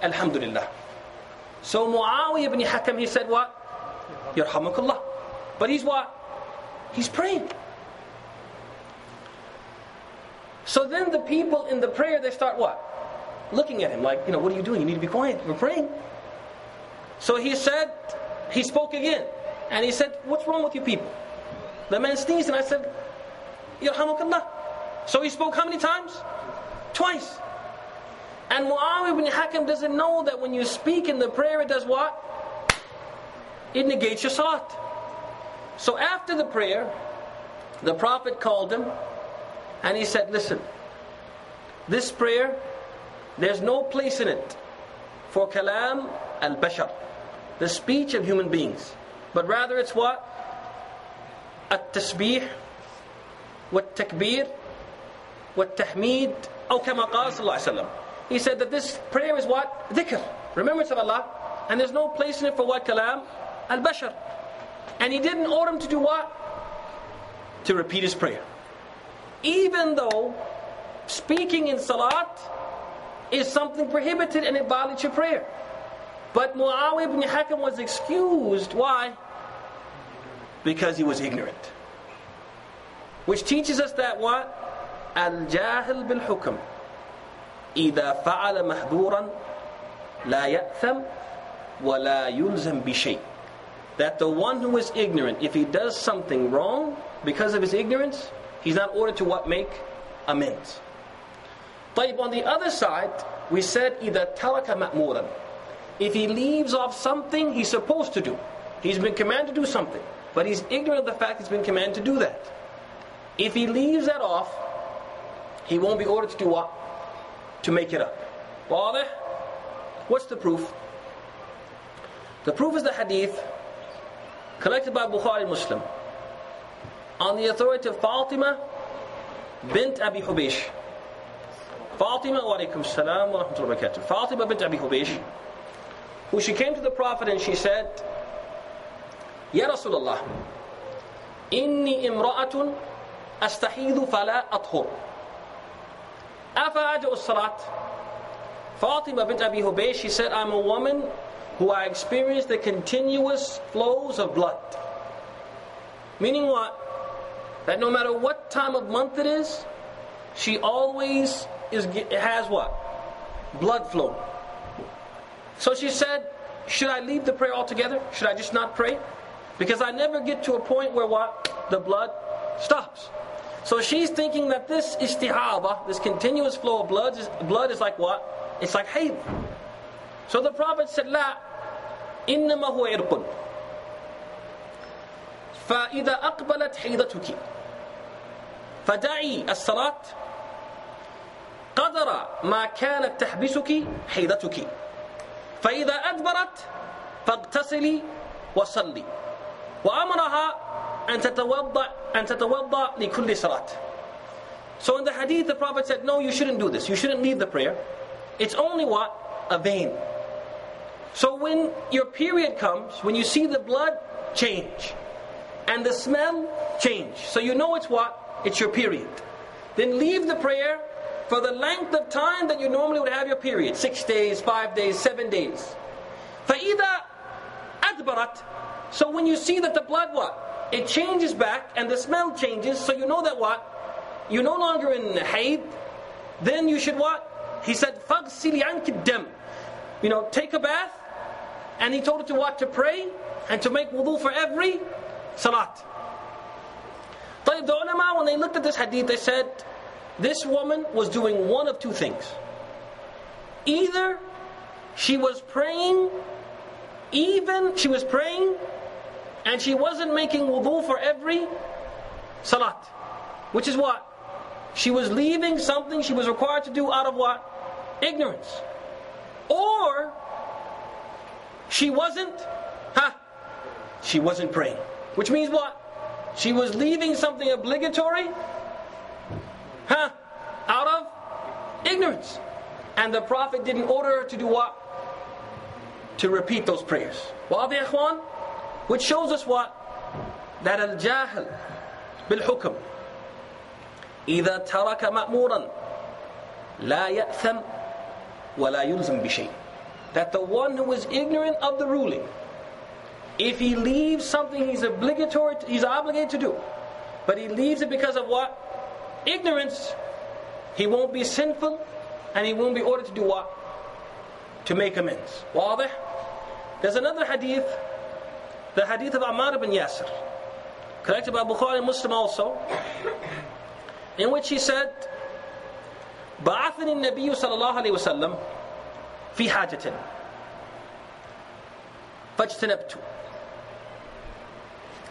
Alhamdulillah. So Muawiyah ibn Hakam, he said what? Yarhamakallah. But he's what? He's praying. So then the people in the prayer, they start what? Looking at him like, what are you doing? You need to be quiet. We're praying. So he spoke again. And he said, what's wrong with you people? The man sneezed and I said, Yarhamakallah. So he spoke how many times? Twice. And Muawiyah ibn Hakam doesn't know that when you speak in the prayer, it does what? It negates your salat. So after the prayer, the Prophet called him and he said, listen, this prayer, there's no place in it for kalam al-bashar, the speech of human beings. But rather it's what? At-tasbih, wat-takbir, wat-tahmeed, or kama qala sallallahu alayhi wa sallam. He said that this prayer is what? Dhikr, remembrance of Allah. And there's no place in it for what? Kalam al-bashar. And he didn't order him to do what? To repeat his prayer. Even though speaking in salat is something prohibited and it violates your prayer. But Muawiyah ibn Hakam was excused. Why? Because he was ignorant. Which teaches us that what? Al-jahil bil-hukm إِذَا فَعَلَ مَحْذُورًا لَا يَأْثَمْ وَلَا يُلْزَمْ بِشَيْءٍ. That the one who is ignorant, if he does something wrong because of his ignorance, he's not ordered to what? Make amends. But on the other side, we said إِذَا تَرَكَ مَأْمُورًا. If he leaves off something he's supposed to do, he's been commanded to do something, but he's ignorant of the fact he's been commanded to do that. If he leaves that off, he won't be ordered to do what? To make it up. واضح? What's the proof? The proof is the hadith collected by Bukhari Muslim on the authority of Fatima bint Abi Hubaysh. Fatima, wa alaikum salam wa rahmatullahi wa barakatuh. Fatima bint Abi Hubaysh, who she came to the Prophet and she said, Ya Rasulullah, inni imra'atun astahidhu fala athur. Afa aja'u salat. Fatima bint Abi Hubaysh, she said, I'm a woman who I experience the continuous flows of blood. Meaning what? That no matter what time of month it is, she always has what? Blood flow. So she said, should I leave the prayer altogether? Should I just not pray? Because I never get to a point where what? The blood stops. So she's thinking that this istihaba, this continuous flow of blood is like what? It's like hayd. So the Prophet said, La, innama huwa irqun. فَإِذَا أَقْبَلَتْ حَيْضَتُكِ فَدَعِي الصَّلَاةِ قَدَرَ مَا كَانَتْ تَحْبِسُكِ حَيْضَتُكِ فَإِذَا أَدْبَرَتْ فَاغْتَسِلِي وَصَلِّي وَأَمَرَهَا أَن تَتَوَضَّأ لِكُلِّ صَلَاةٍ. So in the hadith the Prophet said, no, you shouldn't do this. You shouldn't leave the prayer. It's only what? A vein. So when your period comes, when you see the blood change and the smell change, so you know it's what? It's your period. Then leave the prayer for the length of time that you normally would have your period. 6 days, 5 days, 7 days. فَإِذَا أَدْبَرَتْ. So when you see that the blood what? It changes back and the smell changes, so you know that what? You're no longer in hayd. Then you should what? He said, فَغْسِلِ عَنْكِ الدَّمِ. Take a bath. And he told her to what? To pray and to make wudu for every salat. The ulama, when they looked at this hadith, they said, this woman was doing one of two things. Either she was praying, and she wasn't making wudu for every salat. Which is what? She was leaving something she was required to do out of what? Ignorance. Or she wasn't praying. Which means what? She was leaving something obligatory out of ignorance. And the Prophet didn't order her to do what? To repeat those prayers. Wa'adhi ikhwan? Which shows us what? That al-jahil bil-hukm إِذَا تَرَكَ مَأْمُورًا لَا يَأْثَمْ وَلَا يُلْزَمْ بِشَيْءٍ. That the one who is ignorant of the ruling, if he leaves something he's obligated to do, but he leaves it because of what? Ignorance, he won't be sinful, and he won't be ordered to do what? To make amends. واضح? There's another hadith, the hadith of Ammar ibn Yasir, collected by Bukhari and Muslim also, in which he said, بعثني النبي صلى الله عليه وسلم في حاجة فاجتنبت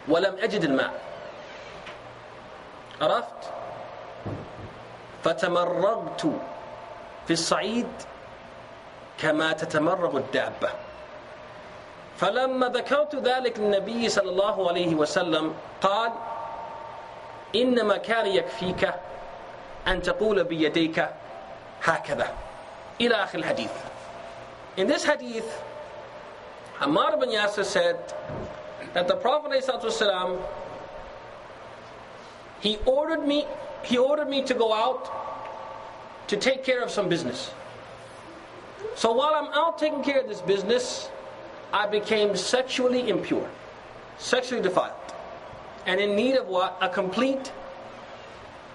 ولم أجد الماء عرفت فتمرغت في الصعيد كما تتمرغ الدابة فلما ذكرت ذلك للنبي صلى الله عليه وسلم قال إنما كان يكفيك أن تقول بيديك هكذا إلى آخر الحديث. In this hadith, Ammar ibn Yasir said that the Prophet ﷺ, he ordered me to go out to take care of some business. So while I'm out taking care of this business, I became sexually impure, sexually defiled, and in need of what? A complete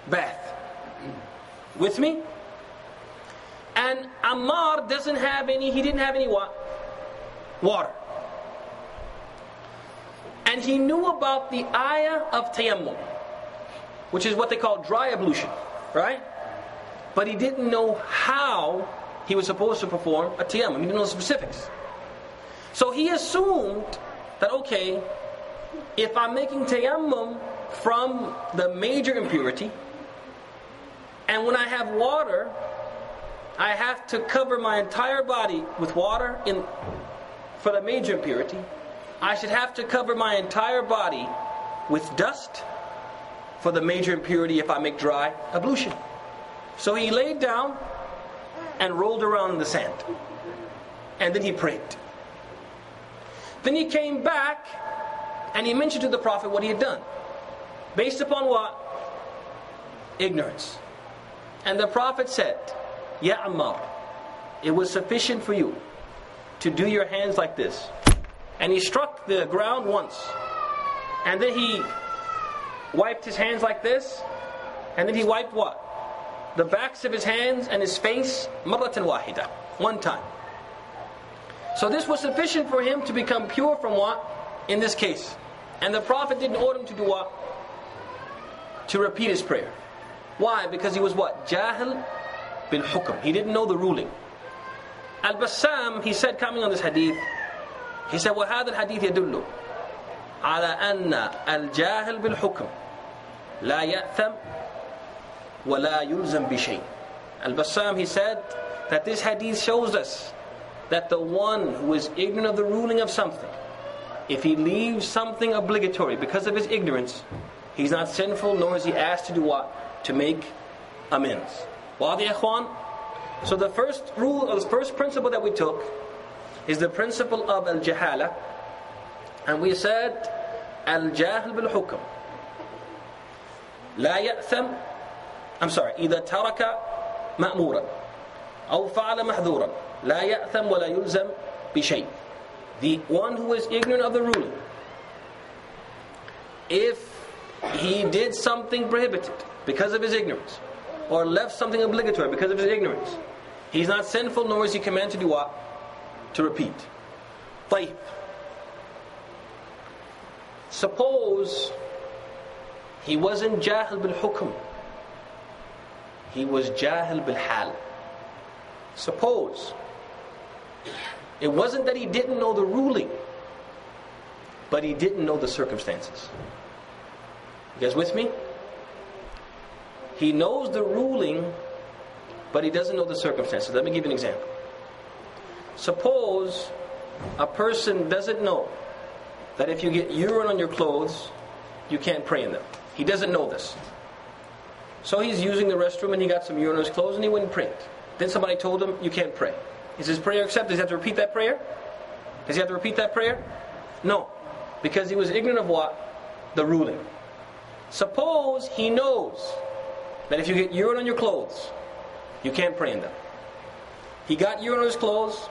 bath. With me? And Ammar didn't have any what? Water. And he knew about the ayah of tayammum, which is what they call dry ablution, right? But he didn't know how he was supposed to perform a tayammum. He didn't know the specifics. So he assumed that, okay, if I'm making tayammum from the major impurity, and when I have water, I have to cover my entire body with water for the major impurity, I should have to cover my entire body with dust for the major impurity if I make dry ablution. So he laid down and rolled around in the sand. And then he prayed. Then he came back and he mentioned to the Prophet what he had done. Based upon what? Ignorance. And the Prophet said, Ya Ammar, it was sufficient for you to do your hands like this. And he struck the ground once. And then he wiped his hands like this. And then he wiped what? The backs of his hands and his face, marratan wahida, one time. So this was sufficient for him to become pure from what? In this case. And the Prophet didn't order him to do what? To repeat his prayer. Why? Because he was what? Jahil bil hukm. He didn't know the ruling. Al-Bassam, he said, coming on this hadith, he said, وَهَذَا الْحَدِيث يَدُلُّ عَلَىٰ أَنَّ الْجَاهِلْ بِالْحُكْمِ لَا يَأْثَمْ وَلَا يُلْزَمْ بِشَيْءٍ. Al-Bassam, he said, that this hadith shows us that the one who is ignorant of the ruling of something, if he leaves something obligatory because of his ignorance, he's not sinful, nor is he asked to do what? To make amends. Wadi ikhwan? So the first rule, or the first principle that we took is the principle of al-jahala. And we said, al-jahil bil-hukm la ya'tham, إذا ترك مأمورا أو فعل محذورا لا يأثم ولا يلزم بشيء. The one who is ignorant of the ruling, if he did something prohibited because of his ignorance, or left something obligatory because of his ignorance, he's not sinful, nor is he commanded to do what? To repeat. طيب. Suppose he wasn't jahil bil hukm, he was jahil bil hal. Suppose it wasn't that he didn't know the ruling, but he didn't know the circumstances. You guys with me? He knows the ruling, but he doesn't know the circumstances. Let me give you an example. Suppose a person doesn't know that if you get urine on your clothes, you can't pray in them. He doesn't know this. So he's using the restroom and he got some urine on his clothes and he went and prayed. Then somebody told him, you can't pray. Is his prayer accepted? Does he have to repeat that prayer? Does he have to repeat that prayer? No. Because he was ignorant of what? The ruling. Suppose he knows that if you get urine on your clothes, you can't pray in them. He got urine on his clothes.